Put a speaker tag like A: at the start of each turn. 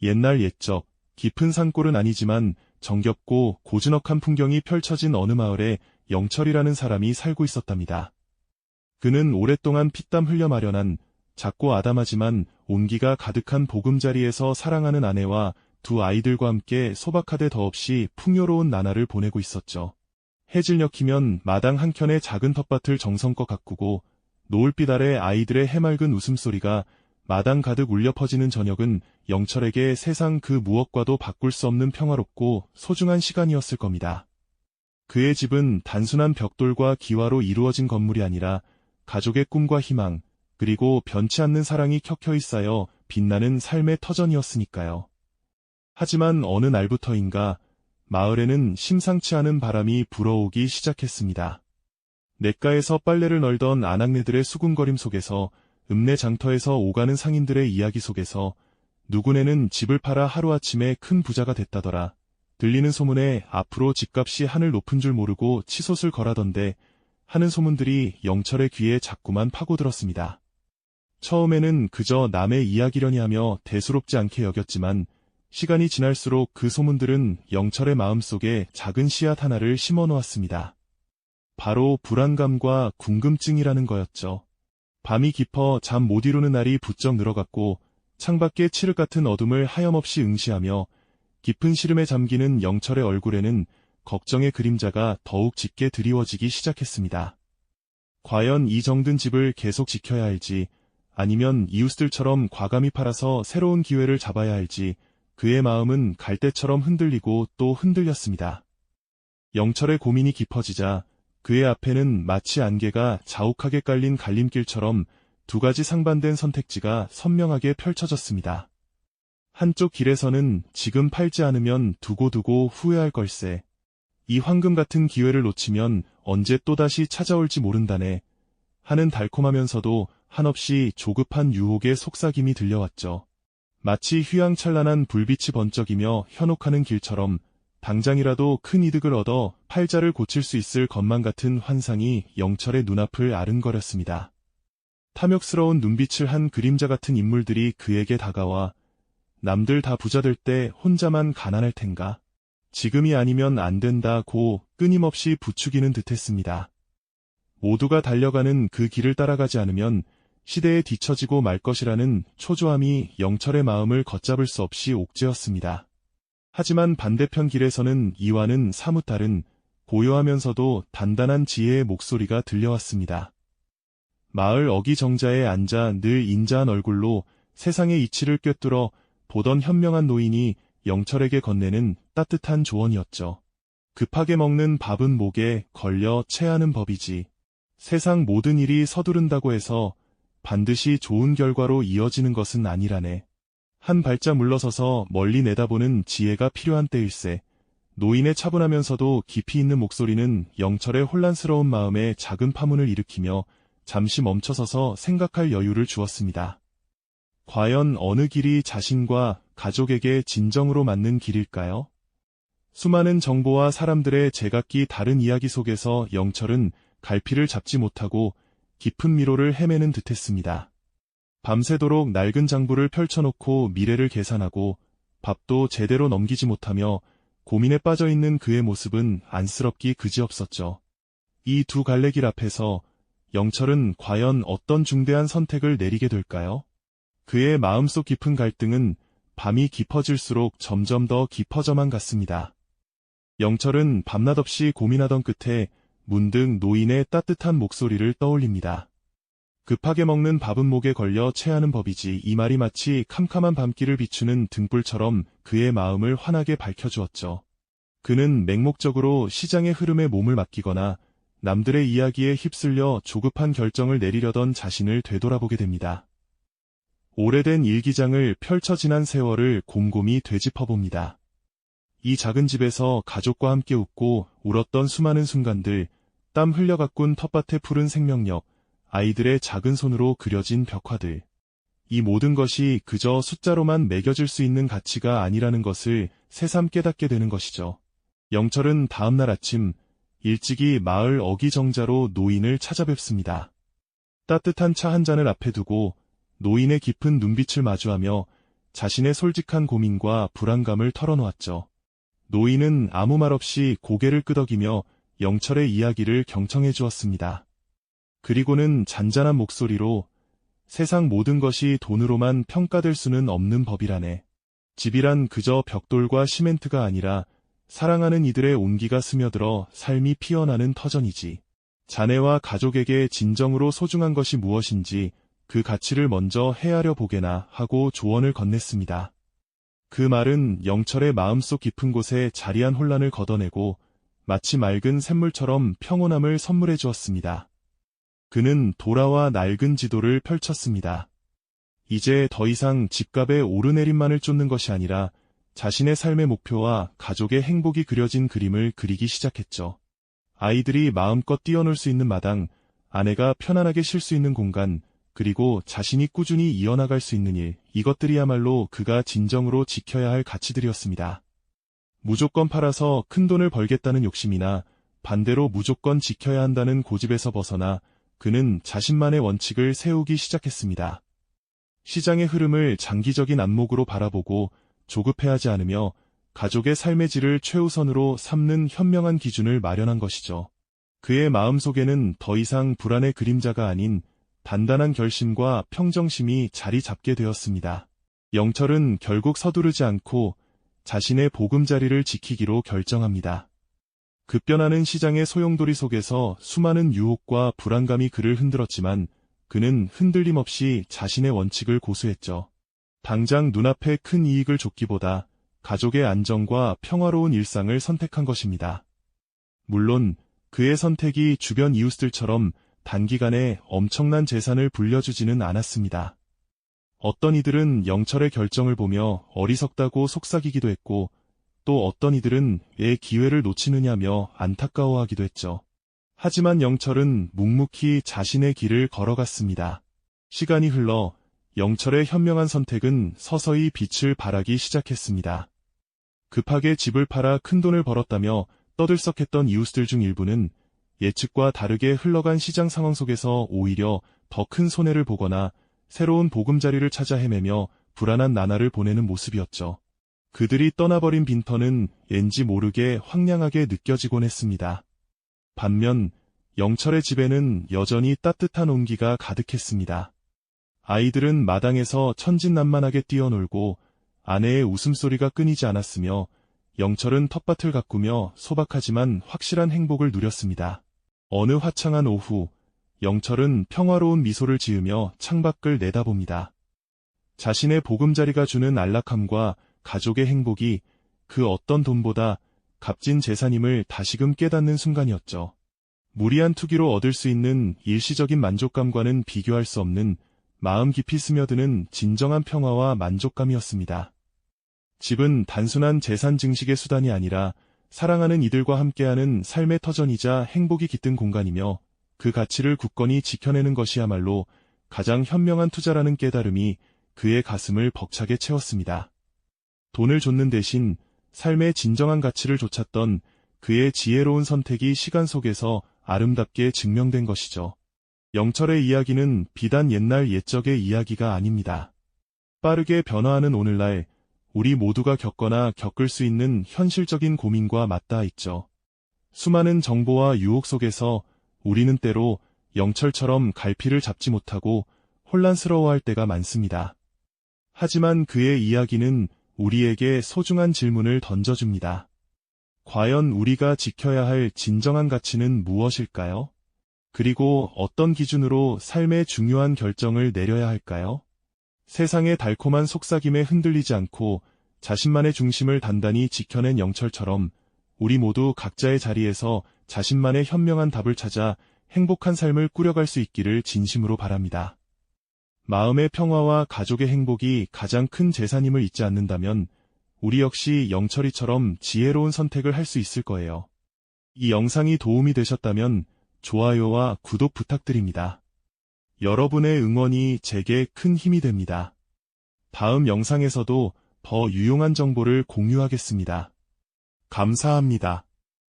A: 옛날 옛적, 깊은 산골은 아니지만 정겹고 고즈넉한 풍경이 펼쳐진 어느 마을에 영철이라는 사람이 살고 있었답니다. 그는 오랫동안 피땀 흘려 마련한 작고 아담하지만 온기가 가득한 보금자리에서 사랑하는 아내와 두 아이들과 함께 소박하되 더없이 풍요로운 나날을 보내고 있었죠. 해질녘이면 마당 한켠의 작은 텃밭을 정성껏 가꾸고 노을빛 아래 아이들의 해맑은 웃음소리가 마당 가득 울려 퍼지는 저녁은 영철에게 세상 그 무엇과도 바꿀 수 없는 평화롭고 소중한 시간이었을 겁니다. 그의 집은 단순한 벽돌과 기와로 이루어진 건물이 아니라 가족의 꿈과 희망, 그리고 변치 않는 사랑이 켜켜이 쌓여 빛나는 삶의 터전이었으니까요. 하지만 어느 날부터인가 마을에는 심상치 않은 바람이 불어오기 시작했습니다. 냇가에서 빨래를 널던 아낙네들의 수군거림 속에서, 읍내 장터에서 오가는 상인들의 이야기 속에서 누구네는 집을 팔아 하루아침에 큰 부자가 됐다더라. 들리는 소문에 앞으로 집값이 하늘 높은 줄 모르고 치솟을 거라던데 하는 소문들이 영철의 귀에 자꾸만 파고들었습니다. 처음에는 그저 남의 이야기려니 하며 대수롭지 않게 여겼지만 시간이 지날수록 그 소문들은 영철의 마음속에 작은 씨앗 하나를 심어놓았습니다. 바로 불안감과 궁금증이라는 거였죠. 밤이 깊어 잠 못 이루는 날이 부쩍 늘어갔고 창밖의 칠흑 같은 어둠을 하염없이 응시하며 깊은 시름에 잠기는 영철의 얼굴에는 걱정의 그림자가 더욱 짙게 드리워지기 시작했습니다. 과연 이 정든 집을 계속 지켜야 할지, 아니면 이웃들처럼 과감히 팔아서 새로운 기회를 잡아야 할지, 그의 마음은 갈대처럼 흔들리고 또 흔들렸습니다. 영철의 고민이 깊어지자 그의 앞에는 마치 안개가 자욱하게 깔린 갈림길처럼 두 가지 상반된 선택지가 선명하게 펼쳐졌습니다. 한쪽 길에서는 지금 팔지 않으면 두고두고 후회할 걸세. 이 황금 같은 기회를 놓치면 언제 또다시 찾아올지 모른다네. 하는 달콤하면서도 한없이 조급한 유혹의 속삭임이 들려왔죠. 마치 휘황찬란한 불빛이 번쩍이며 현혹하는 길처럼 당장이라도 큰 이득을 얻어 팔자를 고칠 수 있을 것만 같은 환상이 영철의 눈앞을 아른거렸습니다. 탐욕스러운 눈빛을 한 그림자 같은 인물들이 그에게 다가와 남들 다 부자 될 때 혼자만 가난할 텐가? 지금이 아니면 안 된다고 끊임없이 부추기는 듯했습니다. 모두가 달려가는 그 길을 따라가지 않으면 시대에 뒤처지고 말 것이라는 초조함이 영철의 마음을 걷잡을 수 없이 옥죄었습니다. 하지만 반대편 길에서는 이와는 사뭇 다른 고요하면서도 단단한 지혜의 목소리가 들려왔습니다. 마을 어기정자에 앉아 늘 인자한 얼굴로 세상의 이치를 꿰뚫어 보던 현명한 노인이 영철에게 건네는 따뜻한 조언이었죠. 급하게 먹는 밥은 목에 걸려 체하는 법이지. 세상 모든 일이 서두른다고 해서 반드시 좋은 결과로 이어지는 것은 아니라네. 한 발짝 물러서서 멀리 내다보는 지혜가 필요한 때일세. 노인의 차분하면서도 깊이 있는 목소리는 영철의 혼란스러운 마음에 작은 파문을 일으키며 잠시 멈춰서서 생각할 여유를 주었습니다. 과연 어느 길이 자신과 가족에게 진정으로 맞는 길일까요? 수많은 정보와 사람들의 제각기 다른 이야기 속에서 영철은 갈피를 잡지 못하고 깊은 미로를 헤매는 듯했습니다. 밤새도록 낡은 장부를 펼쳐놓고 미래를 계산하고 밥도 제대로 넘기지 못하며 고민에 빠져있는 그의 모습은 안쓰럽기 그지없었죠. 이 두 갈래길 앞에서 영철은 과연 어떤 중대한 선택을 내리게 될까요? 그의 마음속 깊은 갈등은 밤이 깊어질수록 점점 더 깊어져만 갔습니다. 영철은 밤낮 없이 고민하던 끝에 문득 노인의 따뜻한 목소리를 떠올립니다. 급하게 먹는 밥은 목에 걸려 체하는 법이지. 이 말이 마치 캄캄한 밤길을 비추는 등불처럼 그의 마음을 환하게 밝혀주었죠. 그는 맹목적으로 시장의 흐름에 몸을 맡기거나 남들의 이야기에 휩쓸려 조급한 결정을 내리려던 자신을 되돌아보게 됩니다. 오래된 일기장을 펼쳐 지난 세월을 곰곰이 되짚어봅니다. 이 작은 집에서 가족과 함께 웃고 울었던 수많은 순간들, 땀 흘려 가꾼 텃밭의 푸른 생명력, 아이들의 작은 손으로 그려진 벽화들. 이 모든 것이 그저 숫자로만 매겨질 수 있는 가치가 아니라는 것을 새삼 깨닫게 되는 것이죠. 영철은 다음날 아침 일찍이 마을 어기정자로 노인을 찾아뵙습니다. 따뜻한 차 한 잔을 앞에 두고 노인의 깊은 눈빛을 마주하며 자신의 솔직한 고민과 불안감을 털어놓았죠. 노인은 아무 말 없이 고개를 끄덕이며 영철의 이야기를 경청해 주었습니다. 그리고는 잔잔한 목소리로 세상 모든 것이 돈으로만 평가될 수는 없는 법이라네. 집이란 그저 벽돌과 시멘트가 아니라 사랑하는 이들의 온기가 스며들어 삶이 피어나는 터전이지. 자네와 가족에게 진정으로 소중한 것이 무엇인지 그 가치를 먼저 헤아려 보게나 하고 조언을 건넸습니다. 그 말은 영철의 마음속 깊은 곳에 자리한 혼란을 걷어내고 마치 맑은 샘물처럼 평온함을 선물해 주었습니다. 그는 돌아와 낡은 지도를 펼쳤습니다. 이제 더 이상 집값의 오르내림만을 쫓는 것이 아니라 자신의 삶의 목표와 가족의 행복이 그려진 그림을 그리기 시작했죠. 아이들이 마음껏 뛰어놀 수 있는 마당, 아내가 편안하게 쉴 수 있는 공간, 그리고 자신이 꾸준히 이어나갈 수 있는 일, 이것들이야말로 그가 진정으로 지켜야 할 가치들이었습니다. 무조건 팔아서 큰 돈을 벌겠다는 욕심이나 반대로 무조건 지켜야 한다는 고집에서 벗어나 그는 자신만의 원칙을 세우기 시작했습니다. 시장의 흐름을 장기적인 안목으로 바라보고 조급해하지 않으며 가족의 삶의 질을 최우선으로 삼는 현명한 기준을 마련한 것이죠. 그의 마음속에는 더 이상 불안의 그림자가 아닌 단단한 결심과 평정심이 자리 잡게 되었습니다. 영철은 결국 서두르지 않고 자신의 보금자리를 지키기로 결정합니다. 급변하는 시장의 소용돌이 속에서 수많은 유혹과 불안감이 그를 흔들었지만 그는 흔들림 없이 자신의 원칙을 고수했죠. 당장 눈앞에 큰 이익을 쫓기보다 가족의 안정과 평화로운 일상을 선택한 것입니다. 물론 그의 선택이 주변 이웃들처럼 단기간에 엄청난 재산을 불려주지는 않았습니다. 어떤 이들은 영철의 결정을 보며 어리석다고 속삭이기도 했고 또 어떤 이들은 왜 기회를 놓치느냐며 안타까워하기도 했죠. 하지만 영철은 묵묵히 자신의 길을 걸어갔습니다. 시간이 흘러 영철의 현명한 선택은 서서히 빛을 발하기 시작했습니다. 급하게 집을 팔아 큰돈을 벌었다며 떠들썩했던 이웃들 중 일부는 예측과 다르게 흘러간 시장 상황 속에서 오히려 더 큰 손해를 보거나 새로운 보금자리를 찾아 헤매며 불안한 나날을 보내는 모습이었죠. 그들이 떠나버린 빈터는 왠지 모르게 황량하게 느껴지곤 했습니다. 반면 영철의 집에는 여전히 따뜻한 온기가 가득했습니다. 아이들은 마당에서 천진난만하게 뛰어놀고 아내의 웃음소리가 끊이지 않았으며 영철은 텃밭을 가꾸며 소박하지만 확실한 행복을 누렸습니다. 어느 화창한 오후, 영철은 평화로운 미소를 지으며 창밖을 내다봅니다. 자신의 보금자리가 주는 안락함과 가족의 행복이 그 어떤 돈보다 값진 재산임을 다시금 깨닫는 순간이었죠. 무리한 투기로 얻을 수 있는 일시적인 만족감과는 비교할 수 없는 마음 깊이 스며드는 진정한 평화와 만족감이었습니다. 집은 단순한 재산 증식의 수단이 아니라 사랑하는 이들과 함께하는 삶의 터전이자 행복이 깃든 공간이며 그 가치를 굳건히 지켜내는 것이야말로 가장 현명한 투자라는 깨달음이 그의 가슴을 벅차게 채웠습니다. 돈을 좇는 대신 삶의 진정한 가치를 좇았던 그의 지혜로운 선택이 시간 속에서 아름답게 증명된 것이죠. 영철의 이야기는 비단 옛날 옛적의 이야기가 아닙니다. 빠르게 변화하는 오늘날 우리 모두가 겪거나 겪을 수 있는 현실적인 고민과 맞닿아 있죠. 수많은 정보와 유혹 속에서 우리는 때로 영철처럼 갈피를 잡지 못하고 혼란스러워할 때가 많습니다. 하지만 그의 이야기는 우리에게 소중한 질문을 던져줍니다. 과연 우리가 지켜야 할 진정한 가치는 무엇일까요? 그리고 어떤 기준으로 삶의 중요한 결정을 내려야 할까요? 세상의 달콤한 속삭임에 흔들리지 않고 자신만의 중심을 단단히 지켜낸 영철처럼 우리 모두 각자의 자리에서 자신만의 현명한 답을 찾아 행복한 삶을 꾸려갈 수 있기를 진심으로 바랍니다. 마음의 평화와 가족의 행복이 가장 큰 재산임을 잊지 않는다면 우리 역시 영철이처럼 지혜로운 선택을 할 수 있을 거예요. 이 영상이 도움이 되셨다면 좋아요와 구독 부탁드립니다. 여러분의 응원이 제게 큰 힘이 됩니다. 다음 영상에서도 더 유용한 정보를 공유하겠습니다. 감사합니다.